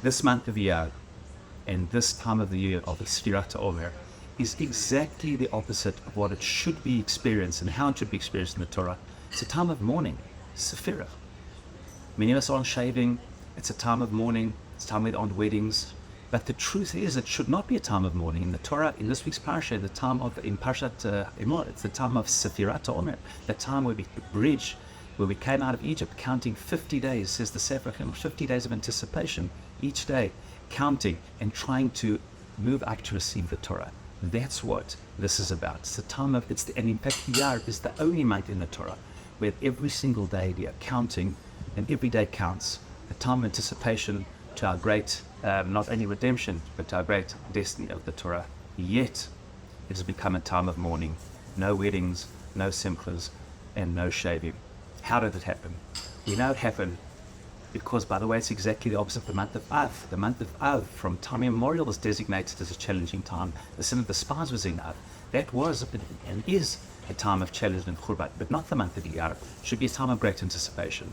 This month of Iyar and this time of the year of the Sefirat HaOmer is exactly the opposite of what it should be experienced and how it should be experienced in the Torah. It's a time of mourning, Sefirat. Many of us aren't shaving. It's a time of mourning. It's a time where there aren't weddings. But the truth is, it should not be a time of mourning. In the Torah, in this week's parasha, in parashat Emor, it's the time of Sefirat HaOmer, the time where we bridge, where we came out of Egypt, counting 50 days, says the Sefer, 50 days of anticipation, each day, counting and trying to move out to receive the Torah. That's what this is about. It's the time of, and in fact, Iyar is the only month in the Torah where every single day we are counting, and every day counts. A time of anticipation to our great, not only redemption, but to our great destiny of the Torah. Yet, it has become a time of mourning. No weddings, no simchas, and no shaving. How did it happen? We know it happened because, by the way, it's exactly the opposite of the month of Av. The month of Av, from time immemorial, was designated as a challenging time. The sin of the spies was in Av. That was and is a time of challenge and churban, but not the month of Iyar. It should be a time of great anticipation.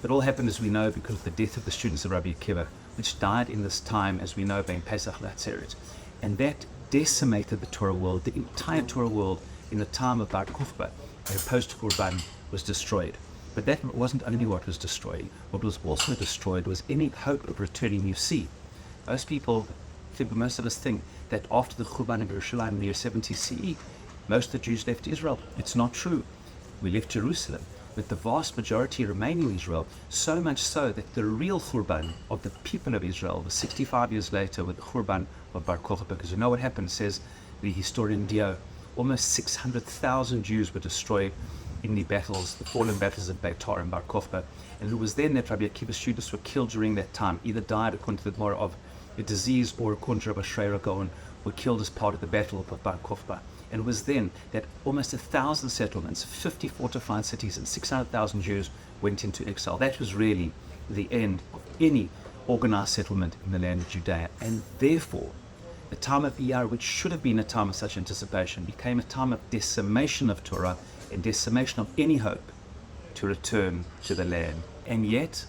It all happened, as we know, because of the death of the students of Rabbi Akiva, which died in this time, as we know, being Pesach Latzeret. And that decimated the Torah world, the entire Torah world, in the time of Bar Kochba, where post-Churban was destroyed. But that wasn't only what was destroyed. What was also destroyed was any hope of returning. You see, most of us think that after the Churban of Yerushalayim in the year 70 CE, most of the Jews left Israel. It's not true. We left Jerusalem, with the vast majority remaining in Israel, so much so that the real Churban of the people of Israel was 65 years later with the Churban of Bar Kochba. Because you know what happened, says the historian Dio, almost 600,000 Jews were destroyed in the battles, the fallen battles of Beitar and Bar Kochba. And it was then that Rabbi Akiva's students were killed during that time, either died according to the Gemara of a disease, or according to Rabbi Shrei Gaon, were killed as part of the battle of Bar Kochba. And it was then that almost 1,000 settlements, 50 fortified cities, and 600,000 Jews went into exile. That was really the end of any organized settlement in the land of Judea. And therefore, the time of Iyar, which should have been a time of such anticipation, became a time of decimation of Torah and decimation of any hope to return to the land. And yet,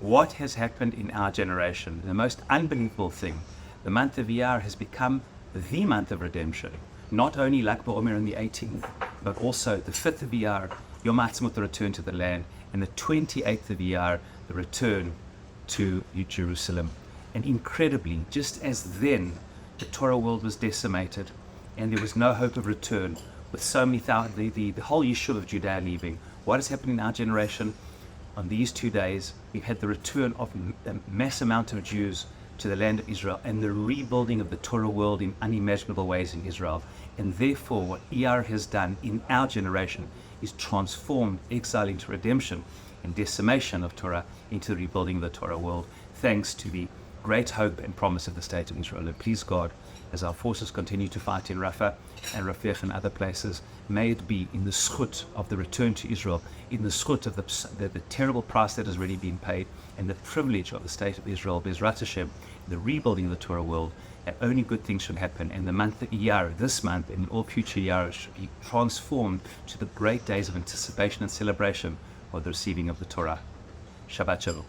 what has happened in our generation? The most unbelievable thing, the month of Iyar has become the month of redemption. Not only Lag BaOmer on the 18th, but also the 5th of Iyar, Yom HaAtzmaut, the return to the land, and the 28th of Iyar, the return to Jerusalem. And incredibly, just as then the Torah world was decimated and there was no hope of return, with so many thousands, the whole Yishuv of Judea leaving, what has happened in our generation? On these 2 days, we've had the return of a mass amount of Jews to the land of Israel and the rebuilding of the Torah world in unimaginable ways in Israel. And therefore, what Iyar has done in our generation is transformed exile into redemption and decimation of Torah into the rebuilding of the Torah world, thanks to the great hope and promise of the state of Israel. And please God, as our forces continue to fight in Rafah and Rafah and other places, may it be in the schut of the return to Israel, in the schut of the terrible price that has already been paid, and the privilege of the state of Israel, Bezrat Hashem, the rebuilding of the Torah world, that only good things should happen. And the month of Iyar, this month and in all future Iyar, should be transformed to the great days of anticipation and celebration of the receiving of the Torah. Shabbat Shalom.